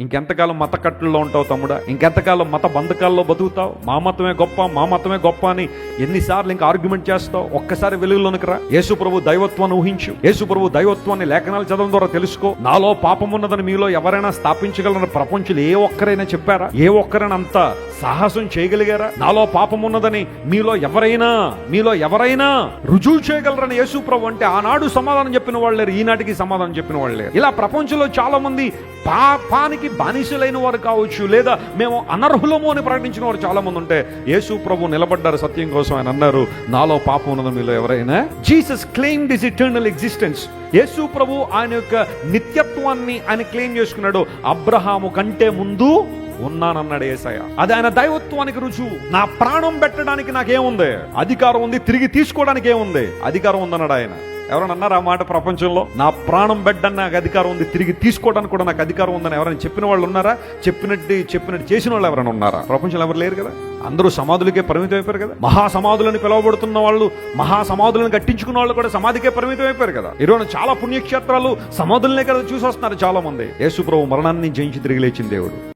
ఇంకెంతకాలం మత కట్టుల్లో ఉంటావు తమ్ముడా? ఇంకెంతకాలం మత బంధకాల్లో బతుకుతావు? మా మతమే గొప్ప అని ఎన్నిసార్లు ఇంకా ఆర్గ్యుమెంట్ చేస్తావు? ఒక్కసారి వెలుగులోనికి రా. యేసు ప్రభు దైవత్వాన్ని ఊహించు. యేసు ప్రభు దైవత్వాన్ని లేఖనాలు చదవడం ద్వారా తెలుసుకో. నాలో పాపం ఉన్నదని మీలో ఎవరైనా స్థాపించగలరని ప్రపంచంలో ఏ ఒక్కరైనా చెప్పారా? ఏ ఒక్కరైనా అంత సాహసం చేయగలిగారా? నాలో పాపం ఉన్నదని మీలో ఎవరైనా రుజువు చేయగలరని యేసు ప్రభు అంటే ఆనాడు సమాధానం చెప్పిన వాళ్ళు లేరు, ఈనాటికి సమాధానం చెప్పిన వాళ్ళు లేరు. ఇలా ప్రపంచంలో చాలా మంది పాపానికి బానిసలైన వారు కావచ్చు, లేదా మేము అనర్హులము అని ప్రకటించిన వారు చాలా మంది ఉంటే యేసు ప్రభు నిలబడ్డారు సత్యం కోసం. ఆయన అన్నారు, నాలో పాపం ఉన్నది మీలో ఎవరైనా. Jesus claimed his eternal existence. యేసు ప్రభు ఆయన యొక్క నిత్యత్వాన్ని ఆయన క్లెయిమ్ చేసుకున్నాడు. అబ్రహాము కంటే ముందు ఉన్నానన్నాడు యేసయ్య. అది ఆయన దైవత్వానికి రుజువు. నా ప్రాణం పెట్టడానికి నాకేముంది? అధికారం ఉంది. తిరిగి తీసుకోవడానికి ఏముంది? అధికారం ఉందన్నాడు ఆయన. ఎవరైనా అన్నారా ఆ మాట ప్రపంచంలో? నా ప్రాణం పెట్టడానికి నాకు అధికారం ఉంది, తిరిగి తీసుకోవడానికి కూడా నాకు అధికారం ఉందని ఎవరైనా చెప్పిన వాళ్ళు ఉన్నారా? చెప్పినట్టు చేసిన వాళ్ళు ఎవరైనా ఉన్నారా? ప్రపంచంలో ఎవరు లేరు కదా. అందరూ సమాధులకే పరిమితం అయిపోయారు కదా. మహాసమాధులని పిలువబడుతున్న వాళ్ళు, మహాసమాధులను కట్టించుకున్న వాళ్ళు కూడా సమాధికే పరిమితం అయిపోయారు కదా. ఈరోజు చాలా పుణ్యక్షేత్రాలు సమాధులనే కదా చూసి వస్తున్నారు చాలా మంది. యేసు ప్రభు మరణాన్ని జయించి తిరిగి లేచిన దేవుడు.